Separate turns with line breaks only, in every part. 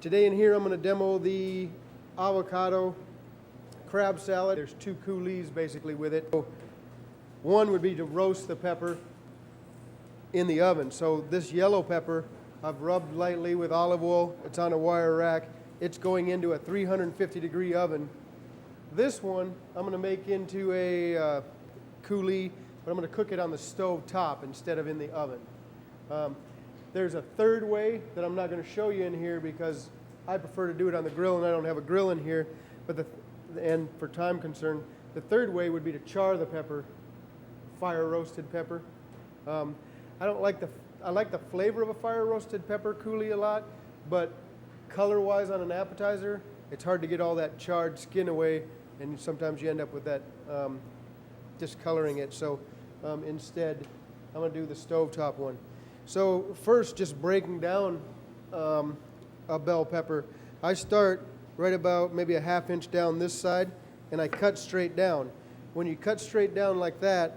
Today in here I'm going to demo the avocado crab salad. There's two coulis basically with it. One would be to roast the pepper in the oven. So this yellow pepper I've rubbed lightly with olive oil. It's on a wire rack. It's going into a 350-degree oven. This one I'm going to make into a coulis, but I'm going to cook it on the stove top instead of in the oven. There's a third way that I'm not going to show you in here because I prefer to do it on the grill and I don't have a grill in here. And for time concern, the third way would be to char the pepper, fire roasted pepper. I like the flavor of a fire roasted pepper coulis a lot, but color wise on an appetizer, it's hard to get all that charred skin away, and sometimes you end up with that discoloring it. So instead, I'm going to do the stovetop one. So first, just breaking down a bell pepper. I start right about maybe a ½ inch down this side, and I cut straight down. When you cut straight down like that,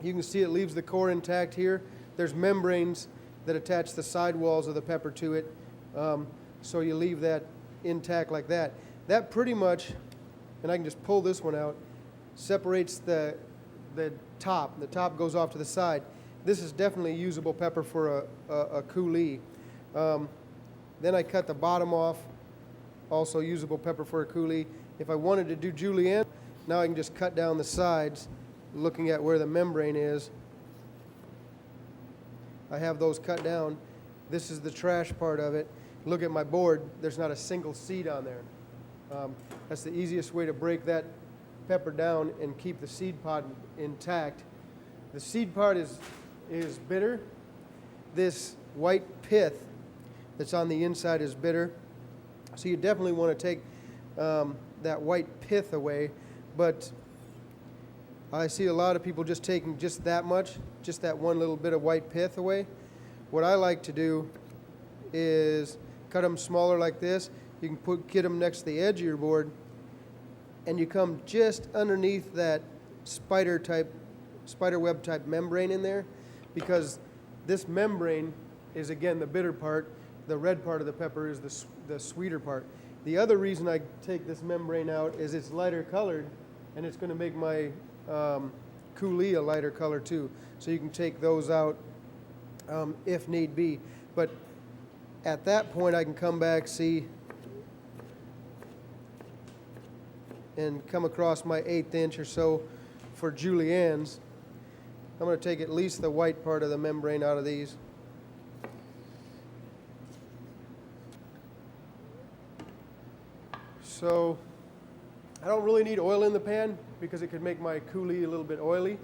you can see it leaves the core intact here. There's membranes that attach the side walls of the pepper to it, so you leave that intact like that. That pretty much, and I can just pull this one out, separates the top. The top goes off to the side. This is definitely usable pepper for a coulis. Then I cut the bottom off, also usable pepper for a coulis. If I wanted to do julienne, now I can just cut down the sides, looking at where the membrane is. I have those cut down. This is the trash part of it. Look at my board, there's not a single seed on there. That's the easiest way to break that pepper down and keep the seed pod intact. The seed part is bitter. This white pith that's on the inside is bitter. So you definitely want to take that white pith away, but I see a lot of people just taking just that much, just that one little bit of white pith away. What I like to do is cut them smaller like this. You can get them next to the edge of your board, and you come just underneath that spider web type membrane in there, because this membrane is, again, the bitter part. The red part of the pepper is the sweeter part. The other reason I take this membrane out is it's lighter colored, and it's going to make my coulis a lighter color too. So you can take those out if need be. But at that point, I can come back, see, and come across my 1/8 inch or so for juliennes. I'm going to take at least the white part of the membrane out of these. So I don't really need oil in the pan because it could make my coulis a little bit oily.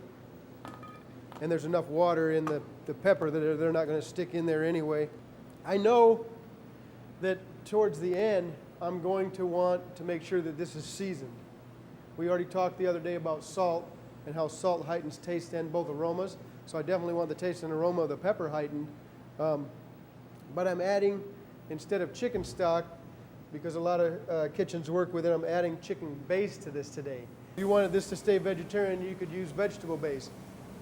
And there's enough water in the pepper that they're not going to stick in there anyway. I know that towards the end, I'm going to want to make sure that this is seasoned. We already talked the other day about salt and how salt heightens taste and both aromas. So I definitely want the taste and aroma of the pepper heightened. But I'm adding, instead of chicken stock, because a lot of kitchens work with it, I'm adding chicken base to this today. If you wanted this to stay vegetarian, you could use vegetable base.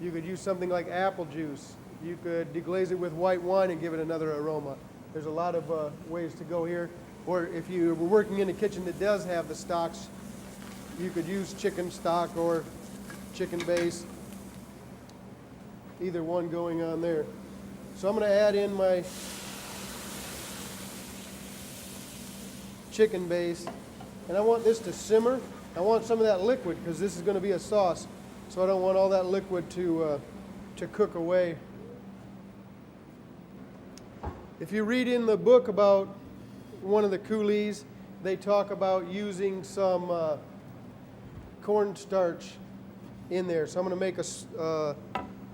You could use something like apple juice. You could deglaze it with white wine and give it another aroma. There's a lot of ways to go here. Or if you were working in a kitchen that does have the stocks, you could use chicken stock or chicken base. Either one going on there. So I'm going to add in my chicken base, and I want this to simmer. I want some of that liquid because this is going to be a sauce, so I don't want all that liquid to cook away. If you read in the book about one of the coulis, they talk about using some cornstarch in there. So I'm going to make a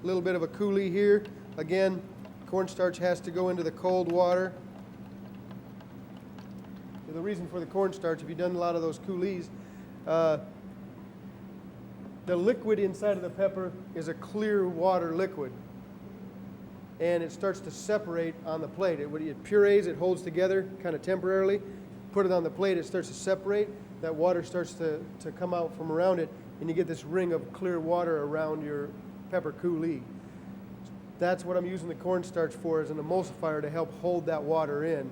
little bit of a coulis here. Again, cornstarch has to go into the cold water. The reason for the cornstarch, if you've done a lot of those coulis, the liquid inside of the pepper is a clear water liquid, and it starts to separate on the plate. When it purees, it holds together kind of temporarily. Put it on the plate, it starts to separate. That water starts to come out from around it, and you get this ring of clear water around your pepper coulis. That's what I'm using the cornstarch for, as an emulsifier to help hold that water in.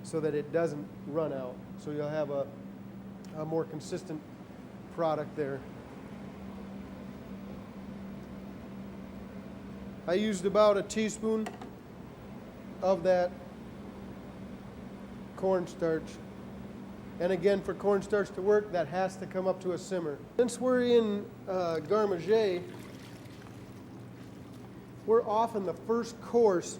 so that it doesn't run out. So you'll have a more consistent product there. I used about a teaspoon of that cornstarch. And again, for cornstarch to work, that has to come up to a simmer. Since we're in garde manger, we're often the first course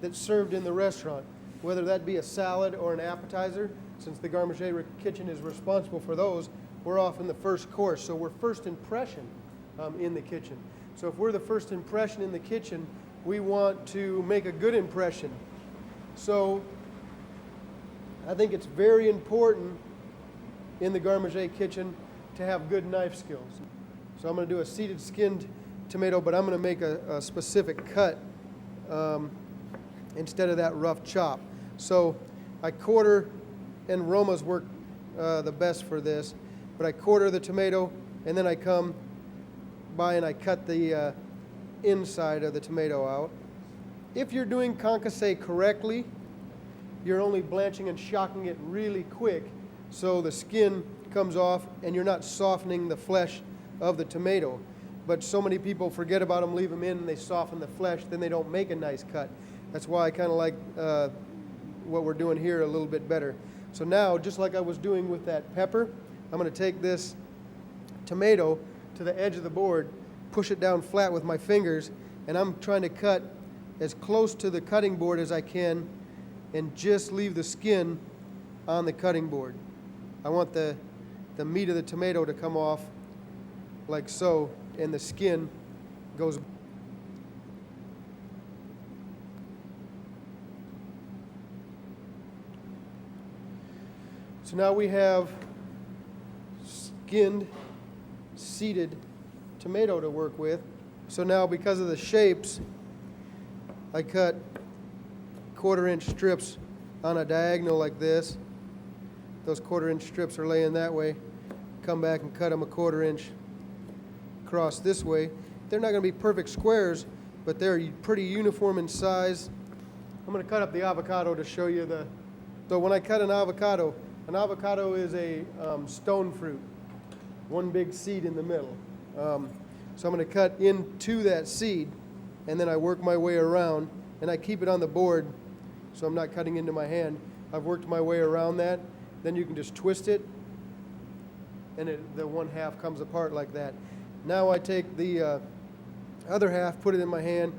that's served in the restaurant, whether that be a salad or an appetizer. Since the garde manger kitchen is responsible for those, we're often the first course. So we're first impression in the kitchen. So if we're the first impression in the kitchen, we want to make a good impression. So I think it's very important in the garde manger kitchen to have good knife skills. So I'm going to do a seeded skinned tomato, but I'm going to make a specific cut instead of that rough chop. So I quarter, and Roma's work the best for this, but I quarter the tomato, and then I come by and I cut the inside of the tomato out. If you're doing concasse correctly, you're only blanching and shocking it really quick so the skin comes off and you're not softening the flesh of the tomato. But so many people forget about them, leave them in, and they soften the flesh, then they don't make a nice cut. That's why I kind of like what we're doing here a little bit better. So now, just like I was doing with that pepper, I'm going to take this tomato to the edge of the board, push it down flat with my fingers, and I'm trying to cut as close to the cutting board as I can and just leave the skin on the cutting board. I want the meat of the tomato to come off like so, and the skin goes. So now we have skinned, seeded tomato to work with. So now, because of the shapes, I cut 1/4-inch strips on a diagonal like this. Those 1/4-inch strips are laying that way. Come back and cut them a 1/4-inch across this way. They're not going to be perfect squares, but they're pretty uniform in size. I'm going to cut up the avocado to show you the. So when I cut an avocado is a stone fruit, one big seed in the middle. So I'm going to cut into that seed, and then I work my way around, and I keep it on the board so I'm not cutting into my hand. I've worked my way around that. Then you can just twist it, and the one half comes apart like that. Now I take the other half, put it in my hand,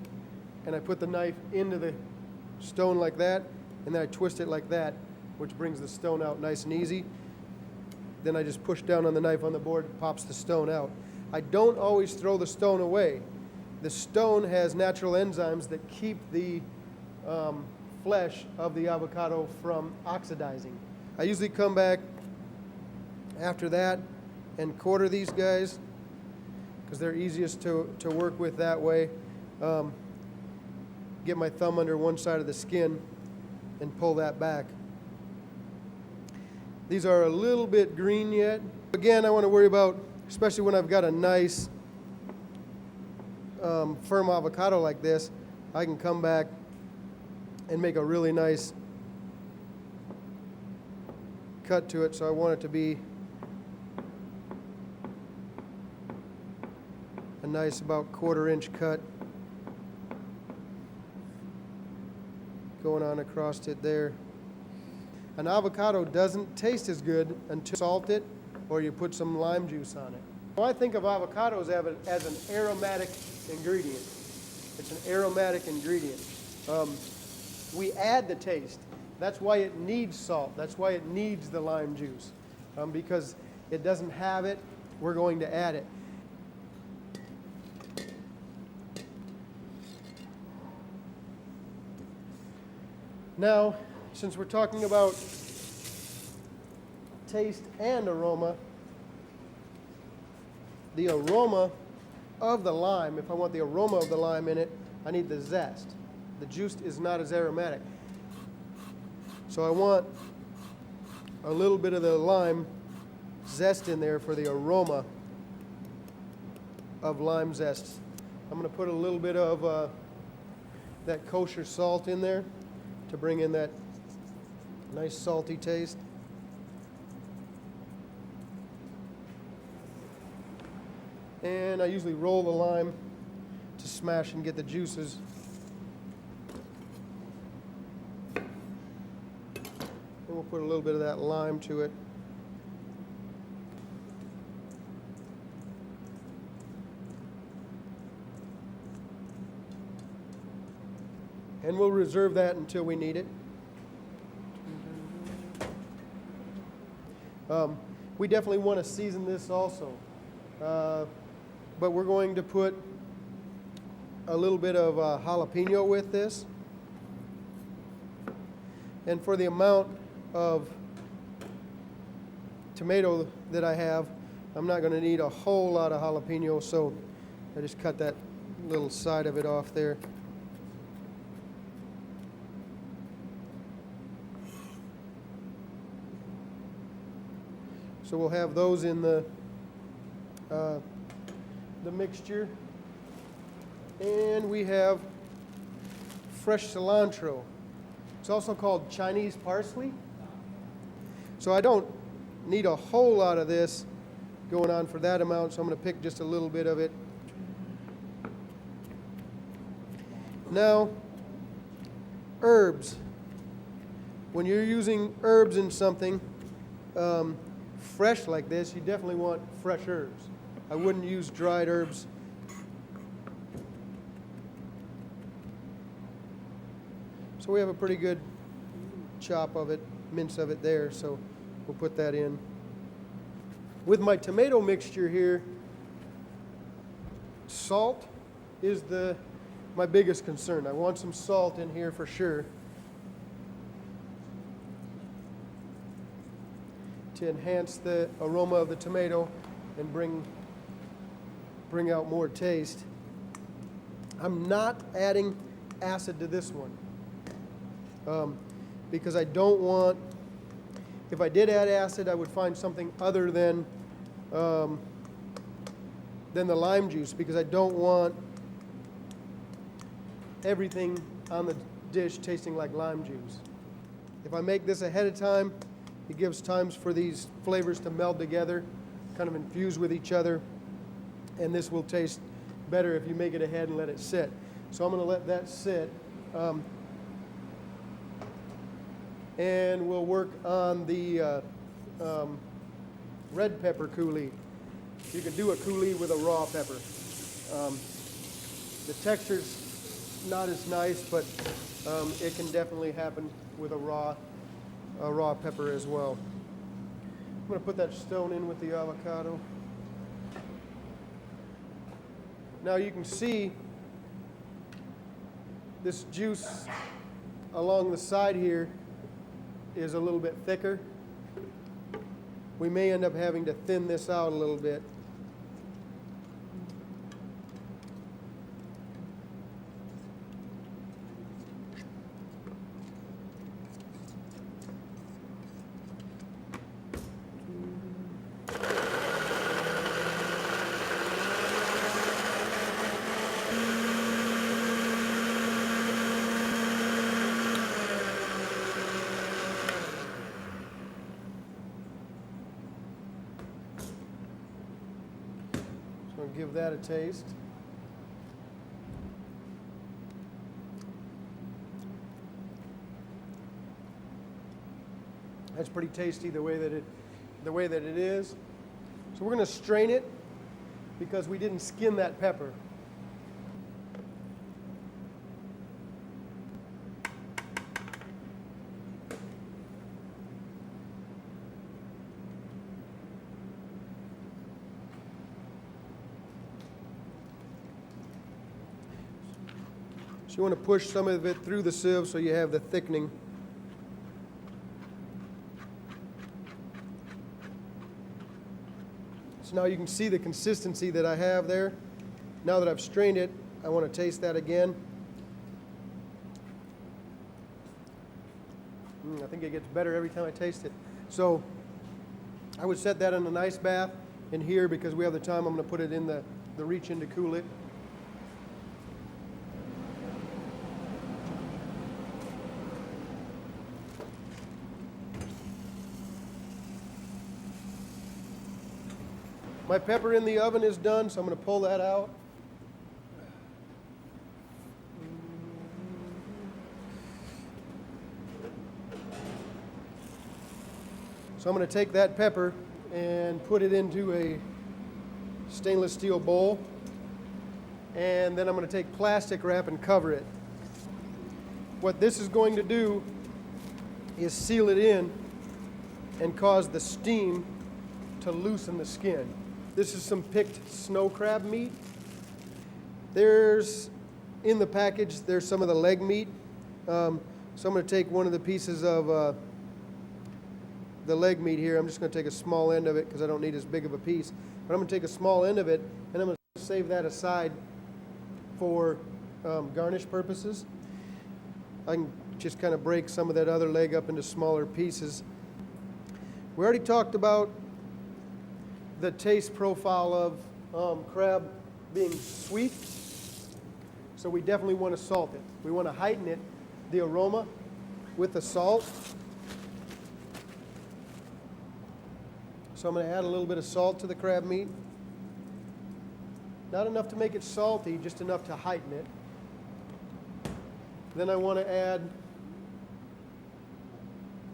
and I put the knife into the stone like that, and then I twist it like that, which brings the stone out nice and easy. Then I just push down on the knife on the board, it pops the stone out. I don't always throw the stone away. The stone has natural enzymes that keep the flesh of the avocado from oxidizing. I usually come back after that and quarter these guys because they're easiest to work with that way. Get my thumb under one side of the skin and pull that back. These are a little bit green yet. Again, I want to worry about, especially when I've got a nice firm avocado like this, I can come back and make a really nice cut to it. So I want it to be a nice about 1/4-inch cut going on across it there. An avocado doesn't taste as good until you salt it or you put some lime juice on it. Well, I think of avocados as an aromatic ingredient. It's an aromatic ingredient. We add the taste. That's why it needs salt. That's why it needs the lime juice. Because it doesn't have it, we're going to add it. Now, since we're talking about taste and aroma, the aroma of the lime, if I want the aroma of the lime in it, I need the zest. The juice is not as aromatic. So I want a little bit of the lime zest in there for the aroma of lime zest. I'm going to put a little bit of that kosher salt in there to bring in that Nice salty taste. And I usually roll the lime to smash and get the juices. And we'll put a little bit of that lime to it. And we'll reserve that until we need it. We definitely want to season this also. But we're going to put a little bit of jalapeno with this. And for the amount of tomato that I have, I'm not going to need a whole lot of jalapeno, so I just cut that little side of it off there. So we'll have those in the mixture. And we have fresh cilantro. It's also called Chinese parsley. So I don't need a whole lot of this going on for that amount, so I'm going to pick just a little bit of it. Now, herbs. When you're using herbs in something fresh like this, you definitely want fresh herbs. I wouldn't use dried herbs. So we have a pretty good chop of it, mince of it there, so we'll put that in. With my tomato mixture here, salt is my biggest concern. I want some salt in here for sure to enhance the aroma of the tomato and bring out more taste. I'm not adding acid to this one because I don't want, if I did add acid, I would find something other than the lime juice, because I don't want everything on the dish tasting like lime juice. If I make this ahead of time, it gives times for these flavors to meld together, kind of infuse with each other, and this will taste better if you make it ahead and let it sit. So I'm going to let that sit, and we'll work on the red pepper coulis. You can do a coulis with a raw pepper. The texture's not as nice, but it can definitely happen with a raw pepper as well. I'm going to put that stone in with the avocado. Now you can see this juice along the side here is a little bit thicker. We may end up having to thin this out a little bit. Give that a taste. That's pretty tasty the way that it is. So we're going to strain it because we didn't skin that pepper. You want to push some of it through the sieve so you have the thickening. So now you can see the consistency that I have there. Now that I've strained it, I want to taste that again. I think it gets better every time I taste it. So I would set that in an ice bath in here because we have the time. I'm going to put it in the reach-in to cool it. My pepper in the oven is done, so I'm going to pull that out. So I'm going to take that pepper and put it into a stainless steel bowl, and then I'm going to take plastic wrap and cover it. What this is going to do is seal it in and cause the steam to loosen the skin. This is some picked snow crab meat. In the package, there's some of the leg meat. So I'm going to take one of the pieces of the leg meat here. I'm just going to take a small end of it because I don't need as big of a piece. But I'm going to take a small end of it, and I'm going to save that aside for garnish purposes. I can just kind of break some of that other leg up into smaller pieces. We already talked about the taste profile of crab being sweet, so we definitely want to salt it. We want to heighten it, the aroma, with the salt. So I'm going to add a little bit of salt to the crab meat. Not enough to make it salty, just enough to heighten it. Then I want to add,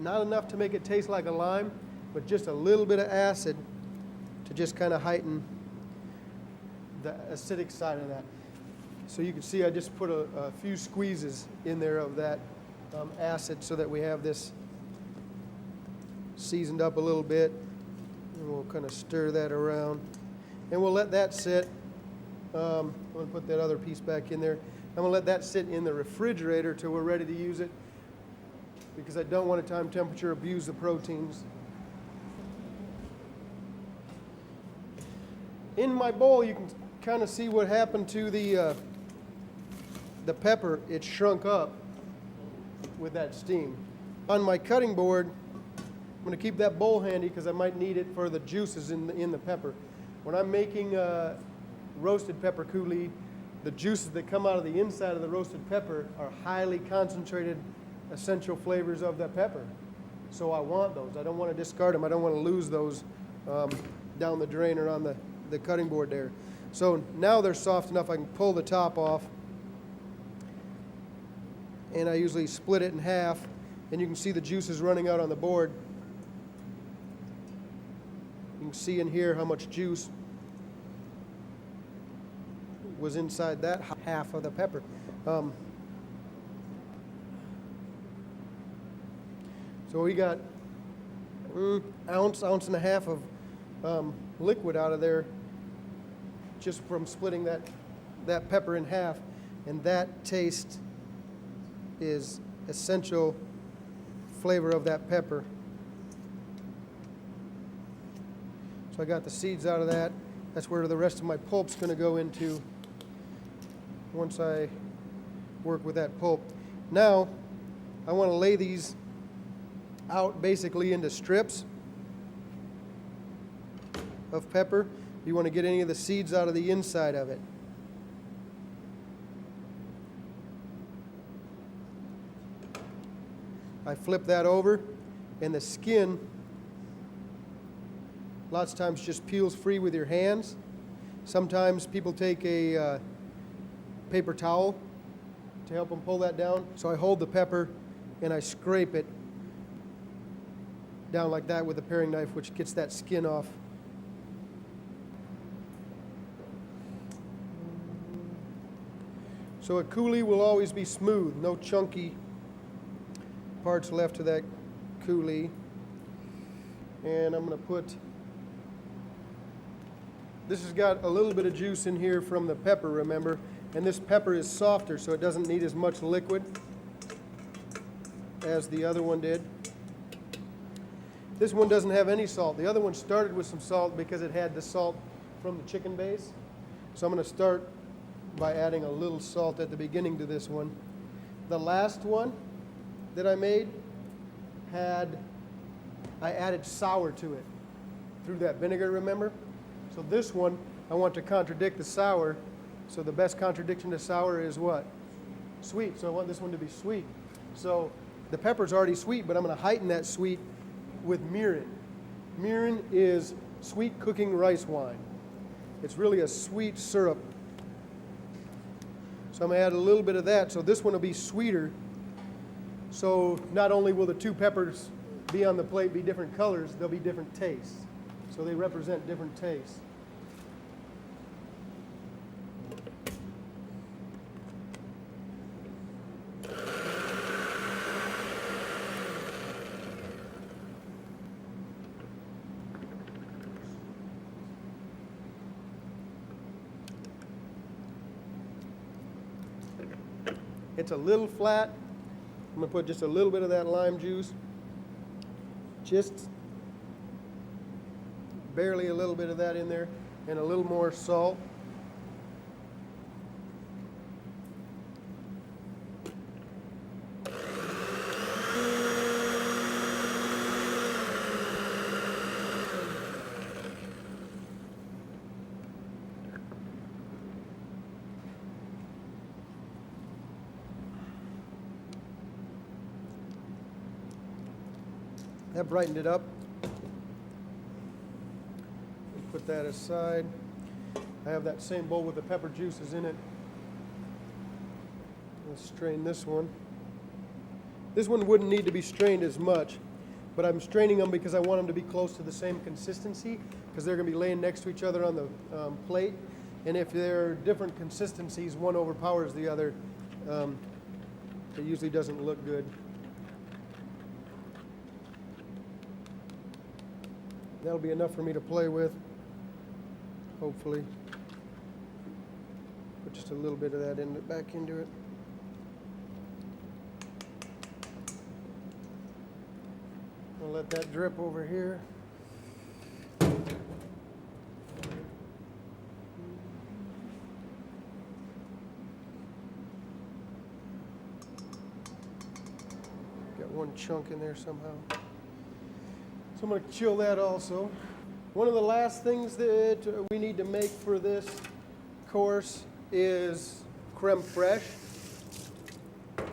not enough to make it taste like a lime, but just a little bit of acid to just kind of heighten the acidic side of that. So you can see I just put a few squeezes in there of that acid so that we have this seasoned up a little bit. And we'll kind of stir that around. And we'll let that sit. I'm going to put that other piece back in there. I'm going to let that sit in the refrigerator till we're ready to use it, because I don't want to time temperature abuse the proteins. In my bowl, you can kind of see what happened to the pepper. It shrunk up with that steam. On my cutting board, I'm going to keep that bowl handy because I might need it for the juices in the pepper. When I'm making roasted pepper coulis, the juices that come out of the inside of the roasted pepper are highly concentrated essential flavors of that pepper. So I want those. I don't want to discard them. I don't want to lose those down the drain or on the cutting board there. So now they're soft enough I can pull the top off. And I usually split it in half, and you can see the juices running out on the board. You can see in here how much juice was inside that half of the pepper. So we got ounce and a half of liquid out of there just from splitting that pepper in half, and that taste is essential flavor of that pepper. So I got the seeds out of that. That's where the rest of my pulp's going to go into once I work with that pulp. Now, I want to lay these out basically into strips of pepper. You want to get any of the seeds out of the inside of it. I flip that over, and the skin lots of times just peels free with your hands. Sometimes people take a paper towel to help them pull that down. So I hold the pepper and I scrape it down like that with a paring knife, which gets that skin off. So a coulis will always be smooth, no chunky parts left to that coulis. And I'm going to put, this has got a little bit of juice in here from the pepper, remember, and this pepper is softer, so it doesn't need as much liquid as the other one did. This one doesn't have any salt. The other one started with some salt because it had the salt from the chicken base. So I'm going to start by adding a little salt at the beginning to this one. The last one that I made I added sour to it through that vinegar, remember? So this one, I want to contradict the sour. So the best contradiction to sour is what? Sweet. So I want this one to be sweet. So the pepper's already sweet, but I'm going to heighten that sweet with mirin. Mirin is sweet cooking rice wine. It's really a sweet syrup. So I'm going to add a little bit of that. So this one will be sweeter. So not only will the two peppers be on the plate be different colors, they'll be different tastes. So they represent different tastes. It's a little flat. I'm going to put just a little bit of that lime juice. Just barely a little bit of that in there, and a little more salt. That brightened it up. Put that aside. I have that same bowl with the pepper juices in it. Let's strain this one. This one wouldn't need to be strained as much, but I'm straining them because I want them to be close to the same consistency, because they're going to be laying next to each other on the plate. And if they're different consistencies, one overpowers the other. It usually doesn't look good. That'll be enough for me to play with, hopefully. Put just a little bit of that back into it. I'll let that drip over here. Got one chunk in there somehow. So I'm going to chill that also. One of the last things that we need to make for this course is creme fraiche.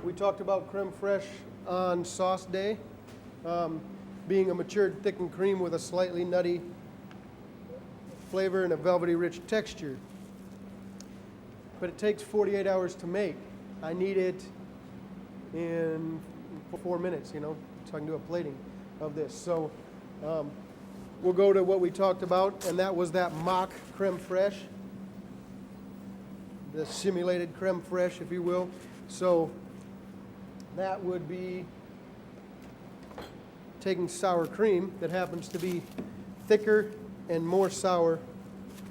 We talked about creme fraiche on sauce day, being a matured thickened cream with a slightly nutty flavor and a velvety rich texture. But it takes 48 hours to make. I need it in 4 minutes, so I can do a plating of this. So we'll go to what we talked about, and that was that mock creme fraiche, the simulated creme fraiche, if you will. So that would be taking sour cream that happens to be thicker and more sour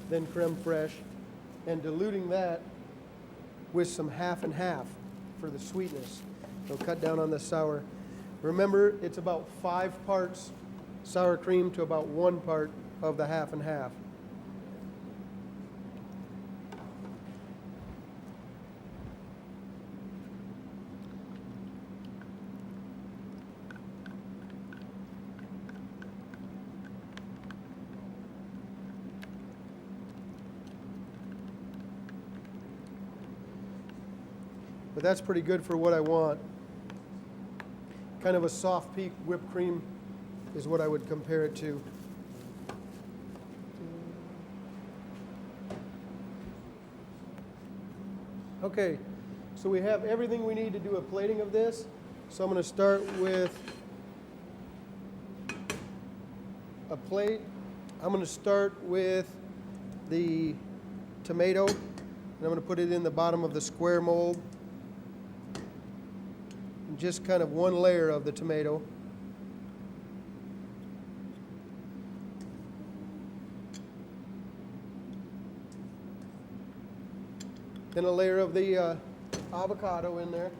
than creme fraiche, and diluting that with some half and half for the sweetness. So cut down on the sour. Remember, it's about 5 parts sour cream to about 1 part of the half and half. But that's pretty good for what I want. Kind of a soft peak whipped cream is what I would compare it to. Okay, so we have everything we need to do a plating of this. So I'm going to start with a plate. I'm going to start with the tomato, and I'm going to put it in the bottom of the square mold. And just kind of one layer of the tomato. Then a layer of the avocado in there.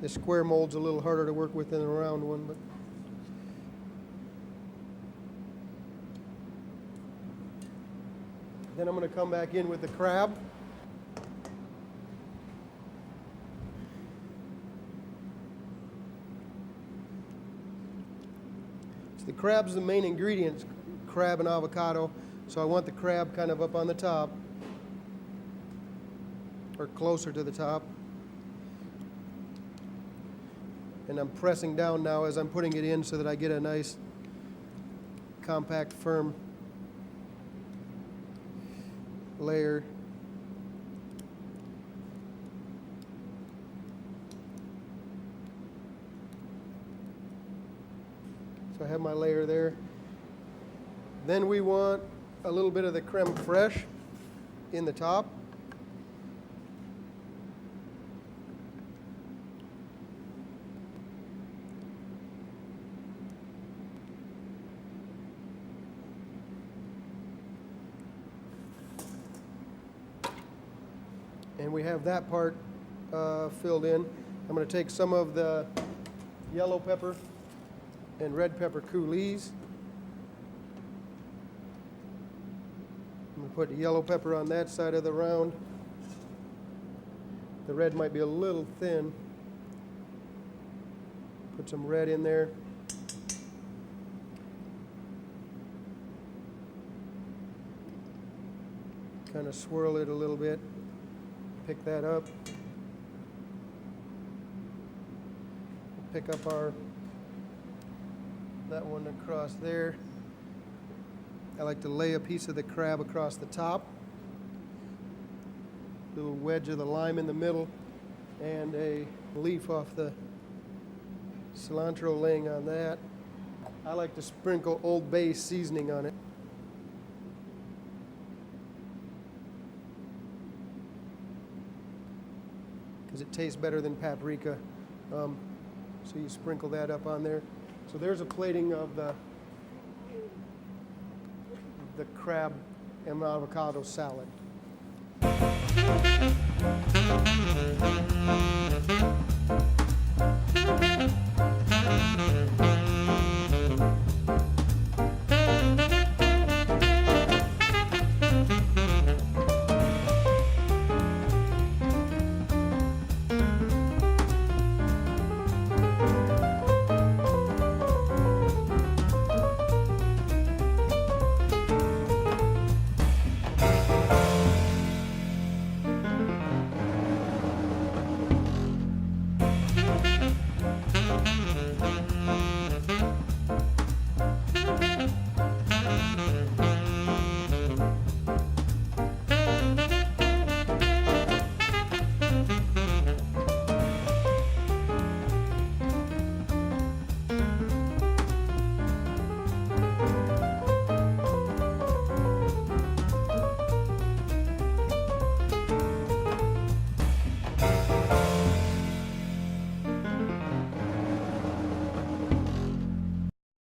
This square mold's a little harder to work with than a round one, but then I'm going to come back in with the crab. So the crab's the main ingredients, crab and avocado. So I want the crab kind of up on the top, or closer to the top. And I'm pressing down now as I'm putting it in so that I get a nice, compact, firm layer. So I have my layer there. Then we want a little bit of the creme fraiche in the top. And we have that part filled in. I'm going to take some of the yellow pepper and red pepper coulis. I'm going to put the yellow pepper on that side of the round. The red might be a little thin. Put some red in there. Kind of swirl it a little bit. Pick that up. Pick up that one across there. I like to lay a piece of the crab across the top. Little wedge of the lime in the middle, and a leaf off the cilantro laying on that. I like to sprinkle Old Bay seasoning on it. Because it tastes better than paprika. So you sprinkle that up on there. So there's a plating of the crab and avocado salad.